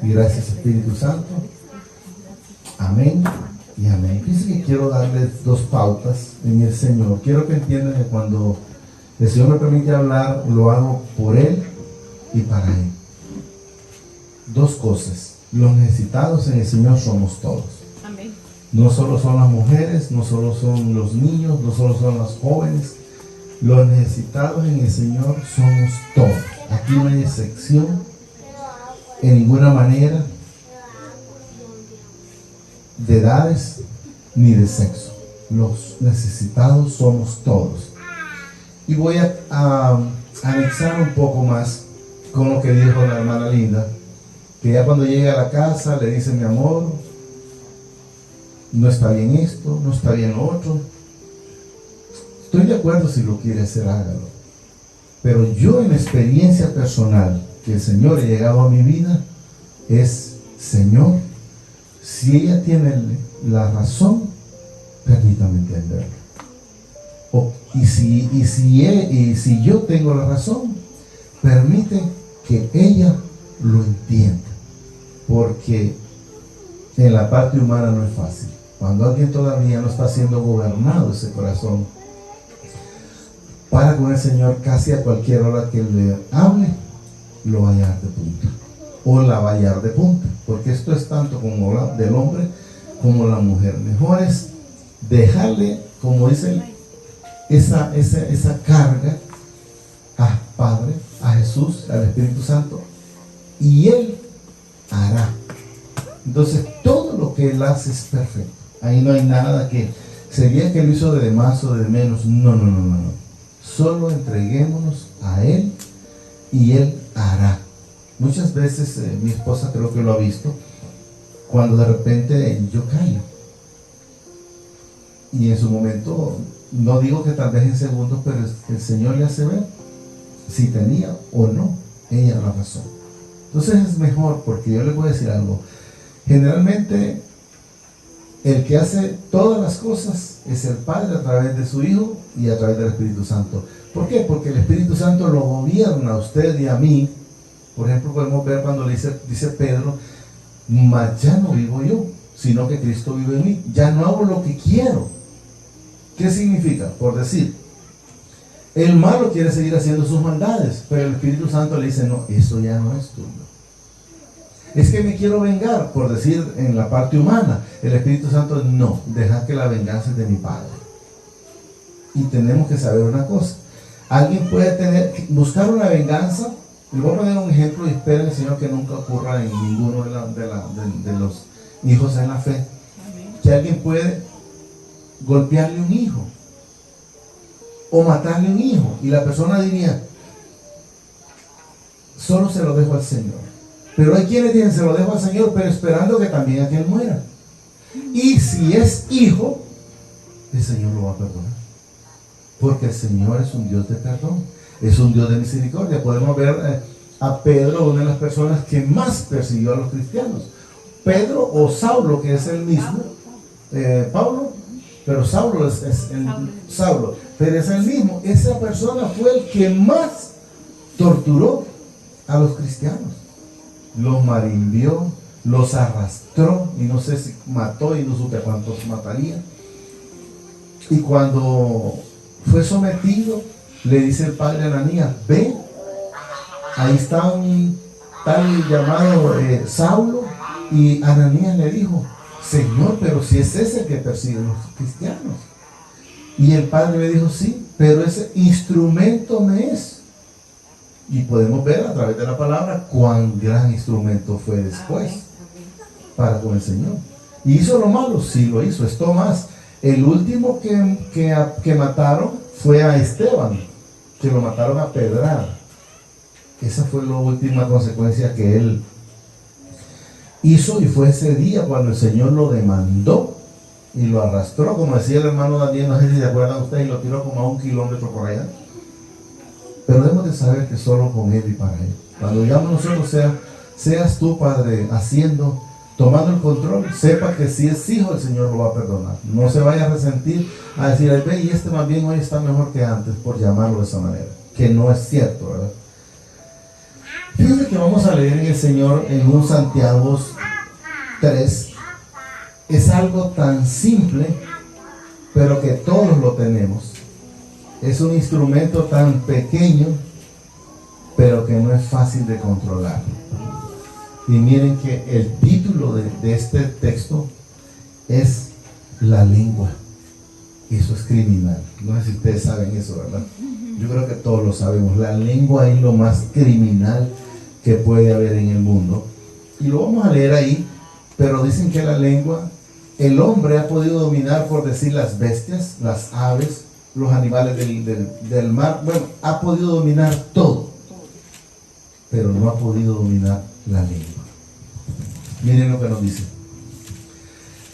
Y gracias, Espíritu Santo. Amén y amén. Fíjense que quiero darles dos pautas en el Señor. Quiero que entiendan que cuando el Señor me permite hablar, lo hago por Él y para Él. Dos cosas. Los necesitados en el Señor somos todos. Amén. No solo son las mujeres, no solo son los niños, no solo son los jóvenes. Los necesitados en el Señor somos todos. Aquí no hay excepción en ninguna manera de edades ni de sexo. Los necesitados somos todos. Y voy a anexar un poco más con lo que dijo la hermana Linda, que ya cuando llega a la casa le dice: mi amor, no está bien esto, no está bien lo otro. Estoy de acuerdo, si lo quiere hacer, hágalo. Pero yo, en experiencia personal que el Señor ha llegado a mi vida, es: Señor, si ella tiene la razón, permítame entenderlo. Y si yo tengo la razón, permite que ella lo entienda. Porque en la parte humana no es fácil. Cuando alguien todavía no está siendo gobernado ese corazón, para con el Señor, casi a cualquier hora que le hable, lo va a hallar de punta. O la va a hallar de punta. Porque esto es tanto como del hombre como la mujer. Mejor es dejarle, como dicen, esa carga al Padre, a Jesús, al Espíritu Santo, y Él hará. Entonces todo lo que Él hace es perfecto. Ahí no hay nada que sería que lo hizo de más o de menos. No. Solo entreguémonos a Él y Él hará. Muchas veces mi esposa creo que lo ha visto, cuando de repente yo callo y en su momento, no digo que tal vez en segundos, pero el Señor le hace ver si tenía o no ella la razón. Entonces es mejor, porque yo le voy a decir algo. Generalmente el que hace todas las cosas es el Padre a través de su Hijo y a través del Espíritu Santo. ¿Por qué? Porque el Espíritu Santo lo gobierna a usted y a mí. Por ejemplo, podemos ver cuando dice Pedro: mas ya no vivo yo, sino que Cristo vive en mí. Ya no hago lo que quiero. ¿Qué significa? Por decir, el malo quiere seguir haciendo sus maldades, pero el Espíritu Santo le dice: no, eso ya no es tuyo. Es que me quiero vengar, por decir en la parte humana. El Espíritu Santo: no, deja que la venganza es de mi Padre. Y tenemos que saber una cosa. Alguien puede buscar una venganza. Le voy a poner un ejemplo y esperen, Señor, que nunca ocurra en ninguno de los hijos en la fe. Que alguien puede golpearle un hijo o matarle un hijo, y la persona diría: solo se lo dejo al Señor. Pero hay quienes dicen: se lo dejo al Señor, pero esperando que también aquel muera. Y si es hijo, el Señor lo va a perdonar, porque el Señor es un Dios de perdón, es un Dios de misericordia. Podemos ver a Pedro, una de las personas que más persiguió a los cristianos. Pedro o Saulo, que es el mismo, Pablo, pero Saulo Saulo, pero es el mismo. Esa persona fue el que más torturó a los cristianos. Los marimbió, los arrastró, y no sé si mató, y no supe cuántos mataría. Y cuando fue sometido, le dice el padre a Ananías: ve, ahí está un tal llamado Saulo. Y Ananías le dijo: Señor, pero si es ese el que persigue a los cristianos. Y el padre le dijo: sí, pero ese instrumento me es. Y podemos ver a través de la palabra cuán gran instrumento fue después para con el Señor. ¿Y hizo lo malo? Sí, lo hizo. Esto más, el último que mataron fue a Esteban, que lo mataron a pedrar. Esa fue la última consecuencia que él hizo, y fue ese día cuando el Señor lo demandó y lo arrastró, como decía el hermano Daniel, no sé si se acuerdan ustedes, y lo tiró como a 1 kilómetro por allá. Pero debemos de saber que solo con Él y para Él. Cuando digamos nosotros: seas tú, Padre, haciendo, tomando el control, sepa que si es hijo, el Señor lo va a perdonar. No se vaya a resentir, a decir: ve, y este más bien hoy está mejor que antes, por llamarlo de esa manera, que no es cierto, ¿verdad? Fíjense que vamos a leer en el Señor en un Santiago 3. Es algo tan simple, pero que todos lo tenemos. Es un instrumento tan pequeño, pero que no es fácil de controlar. Y miren que el título de este texto es la lengua. Eso es criminal. No sé si ustedes saben eso, ¿verdad? Yo creo que todos lo sabemos. La lengua es lo más criminal que puede haber en el mundo. Y lo vamos a leer ahí, pero dicen que la lengua, el hombre ha podido dominar, por decir, las bestias, las aves, los animales del mar. Bueno, ha podido dominar todo, pero no ha podido dominar la lengua. Miren lo que nos dice.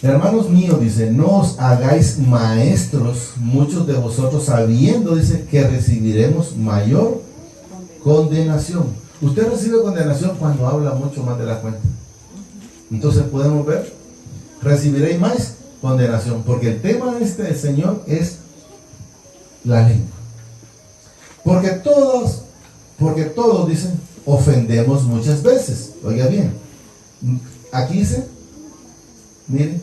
Hermanos míos, dice, no os hagáis maestros muchos de vosotros, sabiendo, dice, que recibiremos mayor condenación. Usted recibe condenación cuando habla mucho más de la cuenta. Entonces podemos ver, recibiréis más condenación, porque el tema de este Señor es la lengua. Porque todos dicen, ofendemos muchas veces. Oiga bien, aquí dice, miren,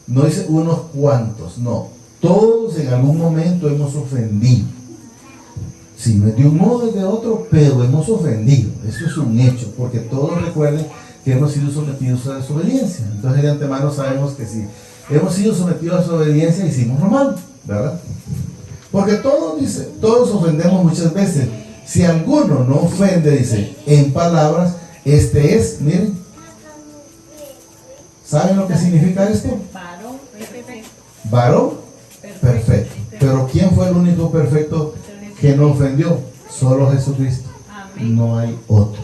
no dice unos cuantos, no. Todos en algún momento hemos ofendido. Si no es de un modo es de otro, pero hemos ofendido. Eso es un hecho, porque todos recuerden que hemos sido sometidos a desobediencia. Entonces de antemano sabemos que si hemos sido sometidos a desobediencia, hicimos lo mal, ¿verdad? Porque todos ofendemos muchas veces. Si alguno no ofende, dice, en palabras, este es, miren, ¿saben lo que significa esto? Varón perfecto. Varón perfecto. Pero ¿quién fue el único perfecto que no ofendió? Solo Jesucristo. Amén. No hay otro.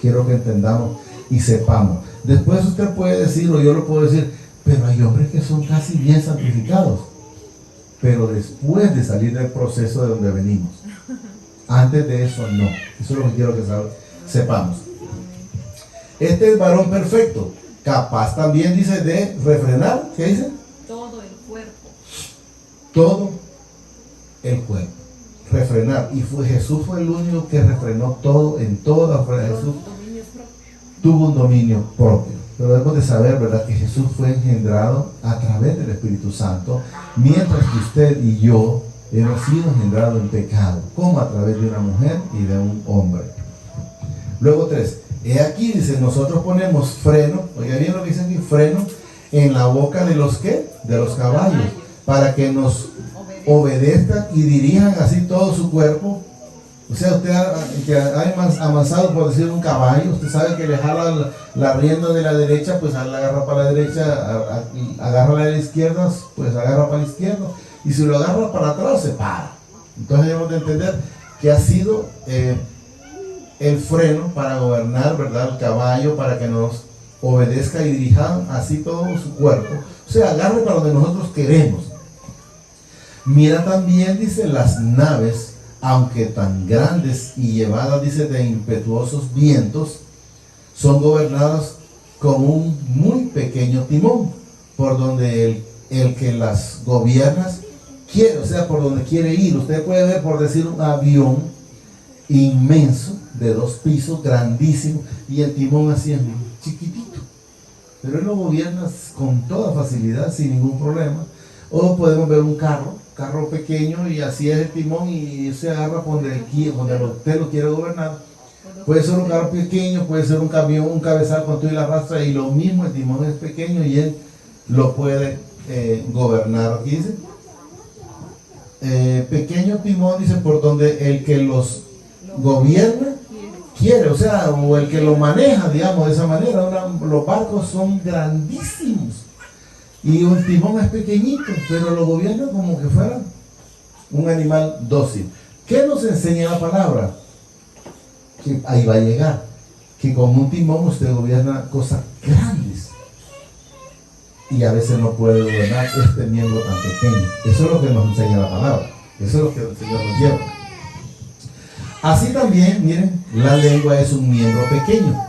Quiero que entendamos y sepamos. Después usted puede decir, o yo lo puedo decir, pero hay hombres que son casi bien santificados. Pero después de salir del proceso de donde venimos. Antes de eso, no. Eso es lo que quiero que sepamos. Este es varón perfecto. Capaz también, dice, de refrenar. ¿Qué dice? Todo el cuerpo. Todo el cuerpo. Refrenar. Y Jesús fue el único que refrenó todo en toda. Jesús tuvo un dominio propio. Pero debemos de saber, ¿verdad?, que Jesús fue engendrado a través del Espíritu Santo, mientras que usted y yo hemos sido engendrados en pecado, como a través de una mujer y de un hombre. Luego 3. He aquí, dice, nosotros ponemos freno, oiga bien lo que dice aquí, freno en la boca de los ¿qué? De los caballos, para que nos obedezcan y dirijan así todo su cuerpo. O sea, usted que ha avanzado, por decir, un caballo, usted sabe que le jala la rienda de la derecha, pues la agarra para la derecha, agarra la de la izquierda, pues agarra para la izquierda, y si lo agarra para atrás, se para. Entonces debemos de entender que ha sido el freno para gobernar, ¿verdad?, el caballo, para que nos obedezca y dirijan así todo su cuerpo. O sea, agarre para donde nosotros queremos. Mira también, dice, las naves, aunque tan grandes y llevadas, dice, de impetuosos vientos, son gobernadas con un muy pequeño timón, por donde el que las gobierna quiere, o sea, por donde quiere ir. Usted puede ver, por decir, un avión inmenso, de 2 pisos, grandísimo, y el timón así es chiquitito, pero él lo gobierna con toda facilidad, sin ningún problema. O podemos ver un carro pequeño, y así es el timón, y se agarra donde usted lo quiere gobernar. Puede ser un carro pequeño, puede ser un camión, un cabezal con todo y la arrastra, y lo mismo, el timón es pequeño y él lo puede gobernar. Aquí dice, pequeño timón, dice, por donde el que los gobierna quiere, o sea, o el que lo maneja, digamos, de esa manera. Los barcos son grandísimos y un timón es pequeñito, pero lo gobierna como que fuera un animal dócil. ¿Qué nos enseña la palabra? Que ahí va a llegar, que con un timón usted gobierna cosas grandes y a veces no puede gobernar este miembro tan pequeño. Eso es lo que nos enseña la palabra, eso es lo que el Señor nos lleva. Así también, miren, la lengua es un miembro pequeño.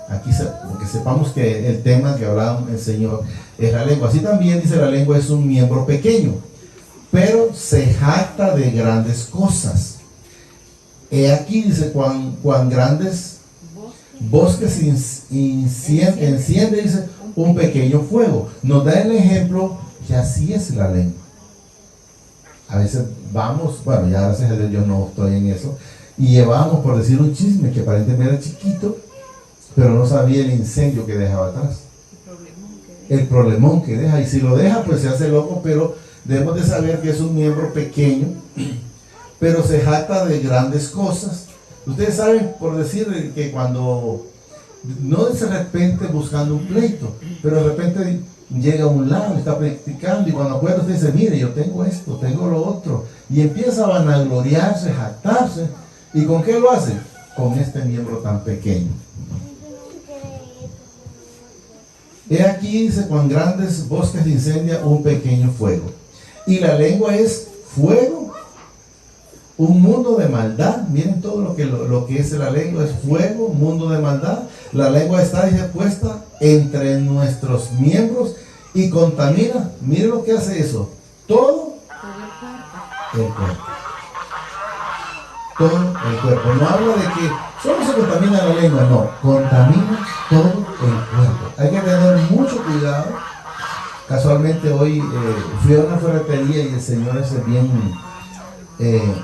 Aquí, porque sepamos que el tema que hablaba el Señor es la lengua. Así también, dice, la lengua es un miembro pequeño, pero se jacta de grandes cosas. He aquí, dice, cuán grandes bosques enciende, dice, un pequeño fuego. Nos da el ejemplo que así es la lengua. A veces vamos, bueno, ya gracias a Dios yo no estoy en eso, y llevamos, por decir, un chisme que aparentemente era chiquito, pero no sabía el incendio que dejaba atrás. El problemón que deja, y si lo deja, pues se hace loco, pero debemos de saber que es un miembro pequeño, pero se jacta de grandes cosas. Ustedes saben, por decir, que cuando, no de repente buscando un pleito, pero de repente llega a un lado, está practicando, y cuando acuerda usted dice, mire, yo tengo esto, tengo lo otro, y empieza a vanagloriarse, jactarse. ¿Y con qué lo hace? Con este miembro tan pequeño. He aquí, dice, con grandes bosques incendia un pequeño fuego. Y la lengua es fuego, un mundo de maldad. Miren todo lo que es la lengua, es fuego, un mundo de maldad. La lengua está, dice, puesta entre nuestros miembros y contamina. Miren lo que hace eso. Todo el cuerpo. Todo el cuerpo. No habla de que solo se contamina la lengua, no, contamina todo el cuerpo. Hay que tener mucho cuidado. Casualmente hoy fui a una ferretería y el Señor es bien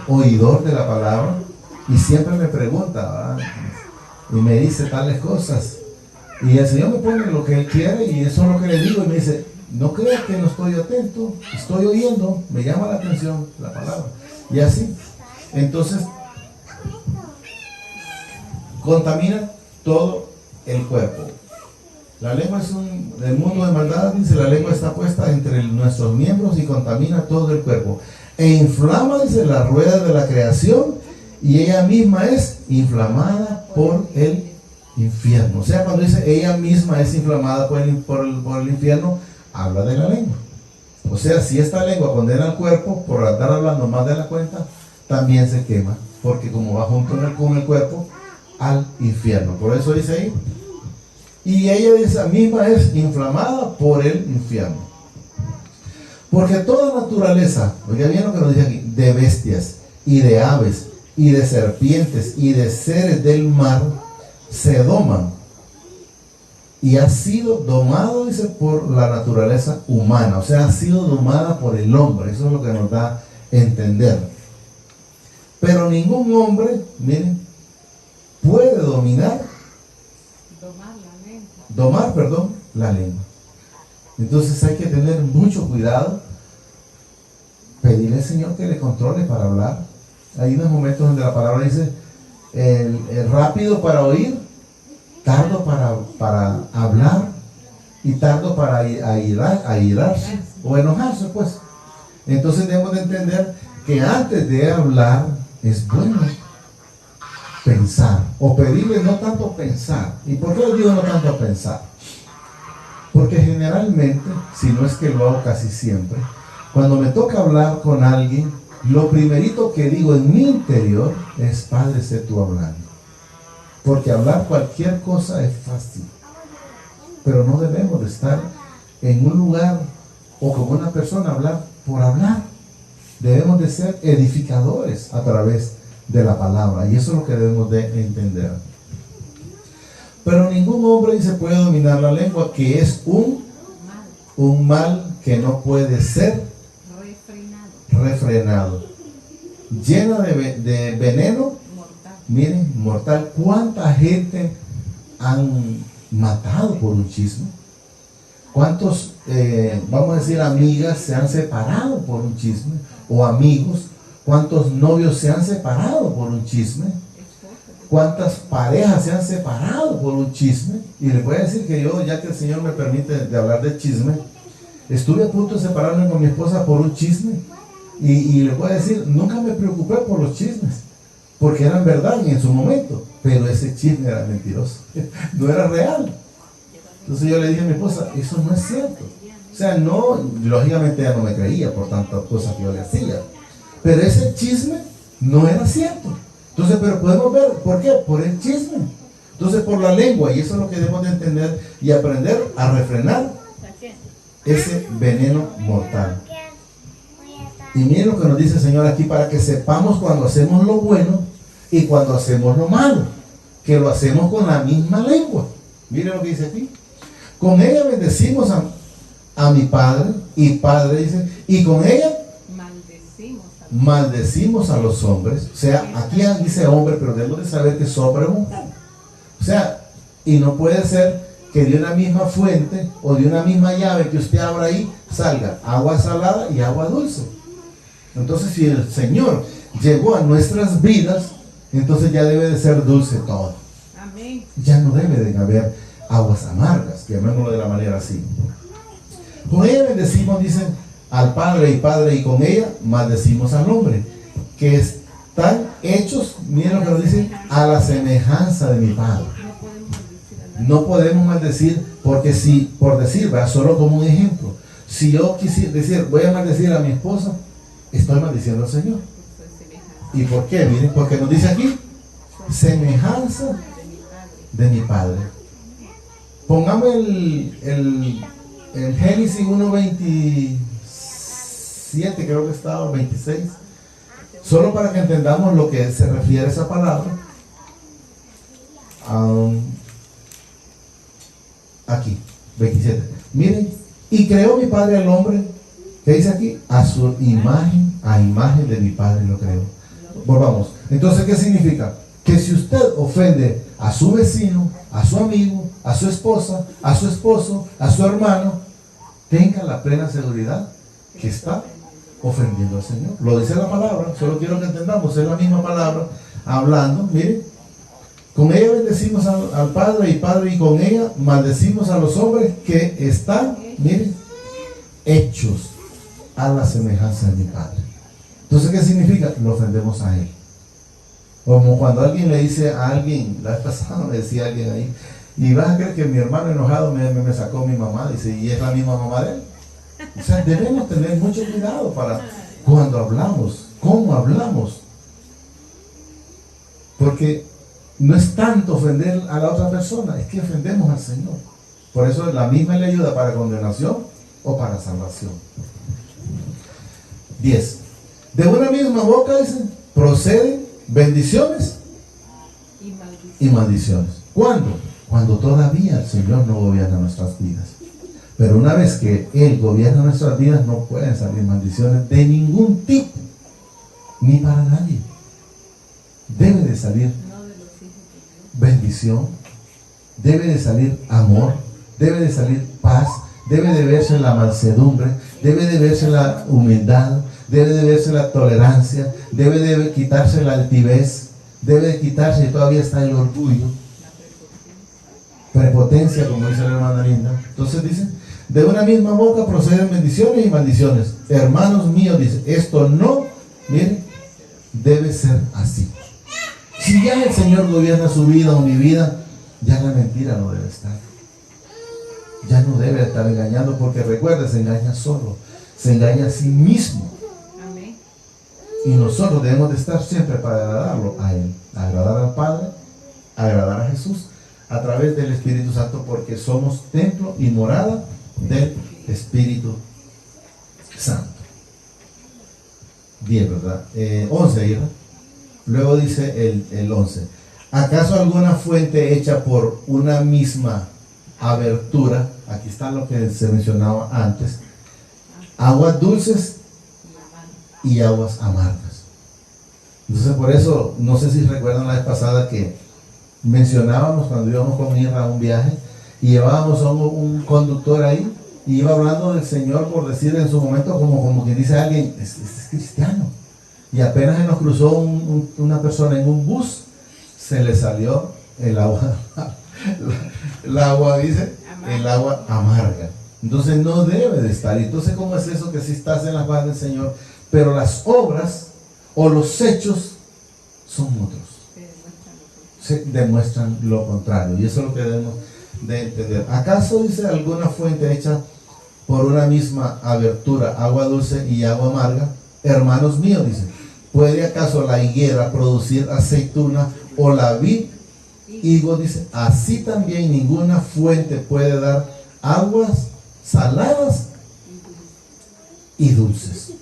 oidor de la palabra y siempre me pregunta, ¿verdad? Y me dice tales cosas. Y el Señor me pone lo que Él quiere y eso es lo que le digo y me dice, no creas que no estoy atento, estoy oyendo, me llama la atención la palabra. Y así, entonces, contamina todo el cuerpo. La lengua es el mundo de maldad, dice, la lengua está puesta entre nuestros miembros y contamina todo el cuerpo. E inflama, dice, la rueda de la creación y ella misma es inflamada por el infierno. O sea, cuando dice ella misma es inflamada por el infierno, habla de la lengua. O sea, si esta lengua condena al cuerpo por estar hablando más de la cuenta, también se quema, porque como va junto con el cuerpo al infierno. Por eso dice ahí, y ella esa misma es inflamada por el infierno. Porque toda naturaleza, oiga bien lo que nos dice aquí, de bestias y de aves y de serpientes y de seres del mar se doman y ha sido domado, dice, por la naturaleza humana. O sea, ha sido domada por el hombre. Eso es lo que nos da a entender. Pero ningún hombre, miren, puede domar la lengua. Entonces hay que tener mucho cuidado, pedirle al Señor que le controle para hablar. Hay unos momentos donde la palabra dice, el rápido para oír, tardo para hablar y tardo para airarse o enojarse, pues. Entonces debemos de entender que antes de hablar es bueno pensar o pedirle no tanto pensar. ¿Y por qué les digo no tanto pensar? Porque generalmente, si no es que lo hago casi siempre, cuando me toca hablar con alguien, lo primerito que digo en mi interior es, Padre, sé tú hablando. Porque hablar cualquier cosa es fácil, pero no debemos de estar en un lugar o con una persona hablar por hablar. Debemos de ser edificadores a través de la palabra, y eso es lo que debemos de entender. Pero ningún hombre se puede dominar la lengua, que es un mal que no puede ser refrenado, llena de veneno, miren, mortal. ¿Cuánta gente han matado por un chisme? ¿Cuántos, vamos a decir, amigas se han separado por un chisme? O amigos. ¿Cuántos novios se han separado por un chisme? ¿Cuántas parejas se han separado por un chisme? Y les voy a decir que yo, ya que el Señor me permite de hablar de chisme, estuve a punto de separarme con mi esposa por un chisme. Y les voy a decir, nunca me preocupé por los chismes, porque eran verdad en su momento, pero ese chisme era mentiroso, no era real. Entonces yo le dije a mi esposa, eso no es cierto. O sea, no, lógicamente ella no me creía por tantas cosas que yo le hacía, pero ese chisme no era cierto. Entonces, pero podemos ver, ¿por qué? Por el chisme. Entonces, por la lengua, y eso es lo que debemos de entender y aprender a refrenar ese veneno mortal. Y miren lo que nos dice el Señor aquí, para que sepamos cuando hacemos lo bueno y cuando hacemos lo malo. que lo hacemos con la misma lengua. Miren lo que dice aquí. Con ella bendecimos a mi padre, y padre dice, y con ella maldecimos a los hombres. O sea, aquí dice hombre, pero debemos de saber que es hombre o mujer. O sea, y no puede ser que de una misma fuente o de una misma llave que usted abra ahí salga agua salada y agua dulce. Entonces, si el Señor llegó a nuestras vidas, entonces ya debe de ser dulce todo. Amén. Ya no debe de haber aguas amargas, llamémoslo de la manera así. Con ella bendecimos, dicen, al Padre, y con ella maldecimos al hombre, que están hechos, miren lo que nos dicen, a la semejanza de mi Padre. No podemos maldecir, porque si, por decir, ¿verdad? Solo como un ejemplo, si yo quisiera decir, voy a maldecir a mi esposa, estoy maldiciendo al Señor. ¿Y por qué? Miren, porque nos dice aquí, semejanza de mi Padre. Pongamos el Génesis 1:27, creo que está, o 26, solo para que entendamos lo que se refiere a esa palabra. Aquí, 27. Miren, y creó mi Padre al hombre, que dice aquí, a su imagen, a imagen de mi Padre lo creó. Volvamos. Entonces, ¿qué significa? Que si usted ofende a su vecino, a su amigo, a su esposa, a su esposo, a su hermano, tenga la plena seguridad que está ofendiendo al Señor. Lo dice la palabra, solo quiero que entendamos, es la misma palabra hablando. Miren, con ella bendecimos al Padre, y con ella maldecimos a los hombres que están, miren, hechos a la semejanza de mi Padre. Entonces, ¿qué significa? Lo ofendemos a Él. Como cuando alguien le dice a alguien, la vez pasada me decía alguien ahí, y vas a creer que mi hermano enojado me sacó mi mamá, dice, y es la misma mamá de él. O sea, debemos tener mucho cuidado para cuando hablamos, cómo hablamos. Porque no es tanto ofender a la otra persona, es que ofendemos al Señor. Por eso la misma le ayuda para condenación o para salvación. 10. De una misma boca, dicen, proceden bendiciones y maldiciones. ¿Cuándo? Cuando todavía el Señor no gobierna nuestras vidas. Pero una vez que Él gobierna nuestras vidas, no pueden salir maldiciones de ningún tipo, ni para nadie. Debe de salir bendición, debe de salir amor, debe de salir paz, debe de verse la mansedumbre, debe de verse la humildad, debe de verse la tolerancia, debe de quitarse la altivez, debe de quitarse, y todavía está el orgullo, prepotencia, como dice la hermana Linda. Entonces dice, de una misma boca proceden bendiciones y maldiciones. Hermanos míos, dice, esto no, miren, debe ser así. Si ya el Señor gobierna su vida o mi vida, ya la mentira no debe estar. Ya no debe estar engañando, porque recuerda, se engaña solo, se engaña a sí mismo. Amén. Y nosotros debemos de estar siempre para agradarlo a Él, agradar al Padre, agradar a Jesús, a través del Espíritu Santo, porque somos templo y morada del Espíritu Santo. 10, ¿verdad? 11, hija. Luego dice el 11. ¿Acaso alguna fuente hecha por una misma abertura? Aquí está lo que se mencionaba antes. Aguas dulces y aguas amargas. Entonces, por eso, no sé si recuerdan la vez pasada que mencionábamos cuando íbamos con Irra a un viaje y llevábamos a un conductor ahí y iba hablando del Señor, por decir en su momento, como que dice alguien, es cristiano. Y apenas se nos cruzó una persona en un bus, se le salió el agua, el agua, dice, el agua amarga. Entonces no debe de estar. Entonces, ¿cómo es eso que si estás en las manos del Señor, pero las obras o los hechos son otros? Se demuestran lo contrario. Y eso es lo que debemos de entender. ¿Acaso, dice, alguna fuente hecha por una misma abertura, agua dulce y agua amarga? Hermanos míos, dice, ¿puede acaso la higuera producir aceituna o la vid higo? Dice, así también ninguna fuente puede dar aguas saladas y dulces.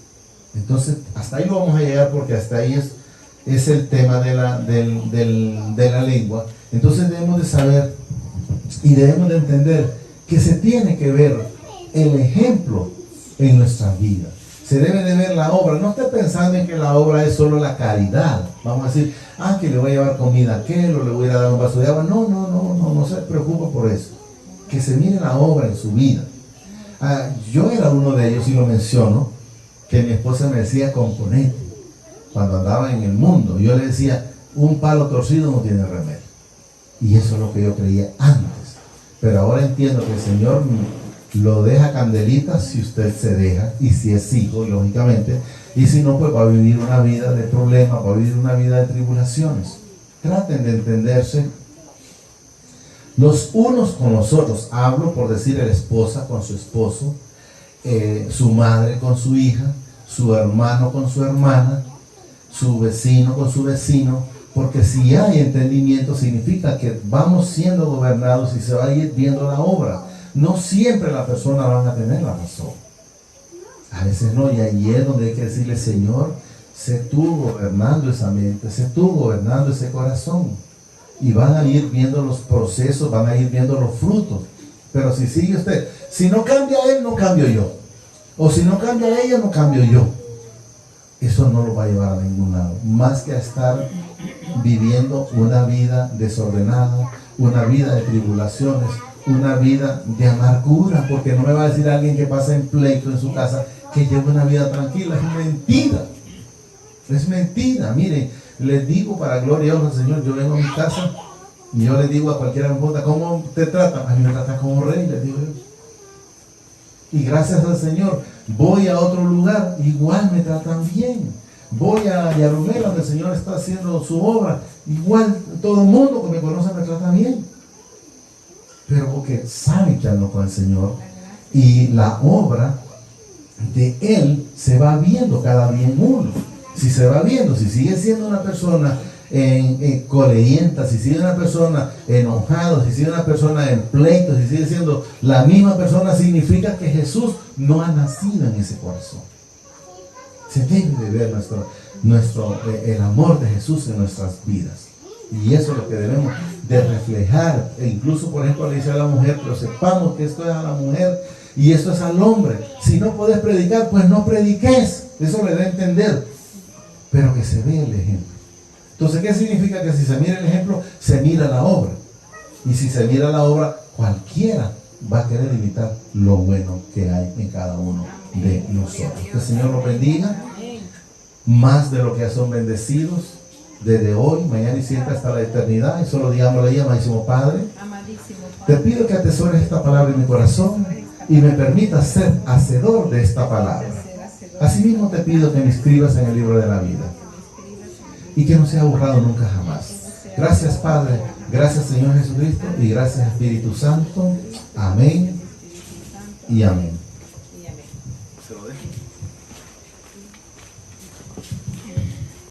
Entonces, hasta ahí lo vamos a llegar, porque hasta ahí es el tema de la lengua. Entonces debemos de saber y debemos de entender que se tiene que ver el ejemplo en nuestras vidas. Se debe de ver la obra. No esté pensando en que la obra es solo la caridad. Vamos a decir, que le voy a llevar comida a aquel o le voy a dar un vaso de agua. No se preocupe por eso. Que se mire la obra en su vida. Yo era uno de ellos y lo menciono, que mi esposa me decía componente cuando andaba en el mundo. Yo le decía, un palo torcido no tiene remedio. Y eso es lo que yo creía antes. Pero ahora entiendo que el Señor lo deja candelita si usted se deja, y si es hijo, lógicamente, y si no, pues va a vivir una vida de problemas, va a vivir una vida de tribulaciones. Traten de entenderse los unos con los otros. Hablo por decir la esposa con su esposo, su madre con su hija, su hermano con su hermana, su vecino con su vecino, porque si hay entendimiento significa que vamos siendo gobernados y se va a ir viendo la obra. No siempre las personas van a tener la razón. A veces no, y ahí es donde hay que decirle, Señor, sé tú gobernando esa mente, sé tú gobernando ese corazón. Y van a ir viendo los procesos, van a ir viendo los frutos. Pero si sigue usted, si no cambia él, no cambio yo. O si no cambia ella, no cambio yo. Eso no lo va a llevar a ningún lado. Más que a estar viviendo una vida desordenada, una vida de tribulaciones, una vida de amargura, porque no me va a decir alguien que pasa en pleito en su casa que lleva una vida tranquila. Es mentira. Es mentira. Miren, les digo para gloria y honra al Señor, yo vengo a mi casa y yo le digo a cualquiera que me pregunta, ¿cómo te tratan? A mí me tratan como rey, les digo yo. Y gracias al Señor, voy a otro lugar, igual me tratan bien. Voy a Yarumela, donde el Señor está haciendo su obra, igual todo el mundo que me conoce me trata bien. Pero porque sabe que ando con el Señor y la obra de Él se va viendo cada día en uno. Si se va viendo, si sigue siendo una persona coleenta, si sigue una persona enojada, si sigue una persona en pleito, si sigue siendo la misma persona, significa que Jesús no ha nacido en ese corazón. Se debe de ver el amor de Jesús en nuestras vidas. Y eso es lo que debemos de reflejar. E incluso, por ejemplo, le dice a la mujer, pero sepamos que esto es a la mujer y esto es al hombre. Si no puedes predicar, pues no prediques. Eso le da a entender. Pero que se vea el ejemplo. Entonces, ¿qué significa? Que si se mira el ejemplo, se mira la obra. Y si se mira la obra, cualquiera va a querer imitar lo bueno que hay en cada uno de nosotros. Que el Señor los bendiga más de lo que son bendecidos desde hoy, mañana y siempre hasta la eternidad. Y solo digámosle ahí, amadísimo Padre, te pido que atesores esta palabra en mi corazón y me permitas ser hacedor de esta palabra. Asimismo te pido que me inscribas en el libro de la vida y que no sea borrado nunca jamás. Gracias, Padre, gracias, Señor Jesucristo, y gracias, Espíritu Santo. Amén y amén.